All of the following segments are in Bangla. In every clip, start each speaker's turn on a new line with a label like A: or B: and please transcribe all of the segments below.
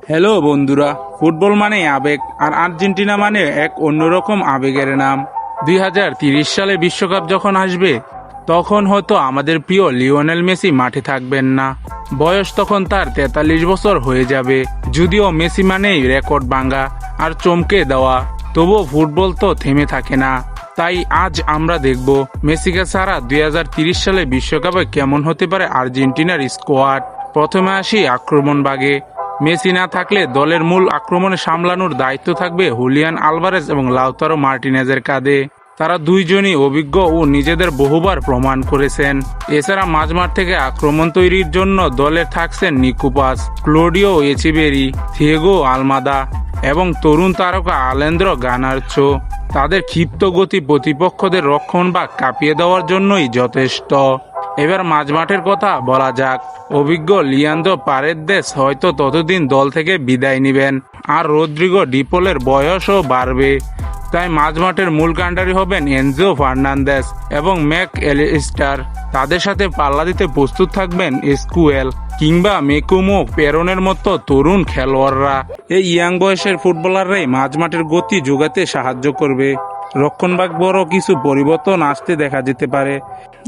A: হ্যালো বন্ধুরা, ফুটবল মানে আবেগ, আর আর্জেন্টিনা মানে এক অন্যরকম আবেগের নাম। 2030 সালে বিশ্বকাপ যখন আসবে, তখন হয়তো আমাদের প্রিয় লিওনেল মেসি মাঠে থাকবেন না। বয়স তখন তার 43 বছর হয়ে যাবে। যদিও মেসি মানেই রেকর্ড ভাঙা আর চমকে দেওয়া, তবুও ফুটবল তো থেমে থাকে না। তাই আজ আমরা দেখব মেসিকে ছাড়া 2030 সালে বিশ্বকাপে কেমন হতে পারে আর্জেন্টিনার স্কোয়াড। প্রথমে আসি আক্রমণ ভাগে। মেসি না থাকলে দলের মূল আক্রমণে সামলানোর দায়িত্ব থাকবে হুলিয়ান আলভারেজ এবং লাউতারো মার্টিনেজের কাঁধে। তারা দুইজনই অভিজ্ঞ ও নিজেদের বহুবার প্রমাণ করেছেন। এছাড়া মাঝমাঠ থেকে আক্রমণ তৈরির জন্য দলে থাকছেন নিকোপাস, ক্লোডিও এচিবেরি, থিয়েগো আলমাদা এবং তরুণ তারকা আলেন্দ্রো গানারচো। তাদের ক্ষিপ্ত গতি প্রতিপক্ষদের রক্ষণভাগ কাঁপিয়ে দেওয়ার জন্যই যথেষ্ট। এবার মাঝমাঠের কথা বলা যাক। অভিজ্ঞ লিয়ান্দ্রো পারেদেস হয়তো ততদিন দল থেকে বিদায় নেবেন, আর রদ্রিগো ডিপোলের বয়সও বাড়বে। তাই মাঝমাঠের মূল কাণ্ডারি হবেন এনজো ফার্নান্দেস এবং ম্যাক এলিস্টার। তাদের সাথে পাল্লা দিতে প্রস্তুত থাকবেন স্কুয়েল কিংবা মেকুমো পেরনের মতো তরুণ খেলোয়াড়রা। এই ইয়াং বয়সের ফুটবলাররাই মাঝমাঠের গতি যোগাতে সাহায্য করবে। রক্ষণভাগ বড় কিছু পরিবর্তন আসতে দেখা যেতে পারে।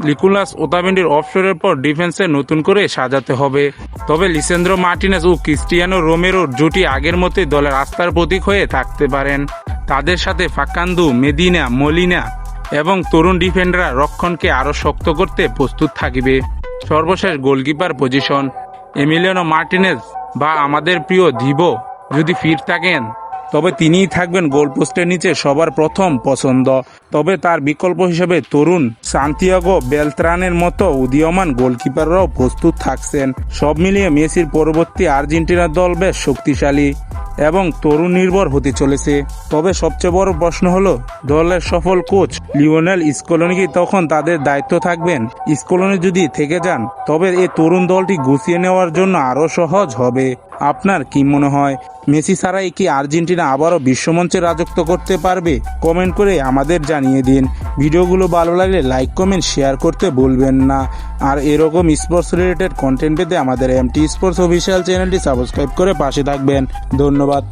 A: নিকোলাস ওতামেন্ডির অবসরের পর ডিফেন্সে নতুন করে সাজাতে হবে। তবে লিসেন্দ্রো মার্টিনেজ ও ক্রিস্টিয়ানো রোমেরোর জুটি আগের মতোই দলের আস্থার প্রতীক হয়ে থাকতে পারেন। তাদের সাথে ফাকান্দু, মেদিনা, মলিনা এবং তরুণ ডিফেন্ডাররা রক্ষণকে আরও শক্ত করতে প্রস্তুত থাকবে। সর্বশেষ গোলকিপার পজিশন। এমিলিয়ানো মার্টিনেজ বা আমাদের প্রিয় দিবো যদি ফিট থাকেন, তবে তিনিই থাকবেন গোলপোস্টের নিচে সবার প্রথম পছন্দ। তবে তার বিকল্প হিসেবে তরুণ সান্তিয়াগো বেলত্রানের মতো উদীয়মান গোলকিপাররাও প্রস্তুত থাকছেন। সব মিলিয়ে মেসির পরবর্তী আর্জেন্টিনার দল বেশ শক্তিশালী এবং তরুণ নির্ভর হতে চলেছে। তবে সবচেয়ে বড় প্রশ্ন হলো, দলের সফল কোচ লিওনেল স্কলোনি কি তখন তাদের দায়িত্ব থাকবেন? স্কলোনি যদি থেকে যান, তবে এই তরুণ দলটি গুছিয়ে নেওয়ার জন্য আরও সহজ হবে। আপনার কি মনে হয়, মেসি ছাড়াই কি আর্জেন্টিনা আবারও বিশ্বমঞ্চে রাজত্ব করতে পারবে? কমেন্ট করে আমাদের জানিয়ে দিন। ভিডিওগুলো ভালো লাগলে লাইক, কমেন্ট, শেয়ার করতে ভুলবেন না। আর এরকম স্পোর্টস রিলেটেড কন্টেন্ট পেতে আমাদের এমটি স্পোর্টস অফিসিয়াল চ্যানেলটি সাবস্ক্রাইব করে পাশে থাকবেন। ধন্যবাদ।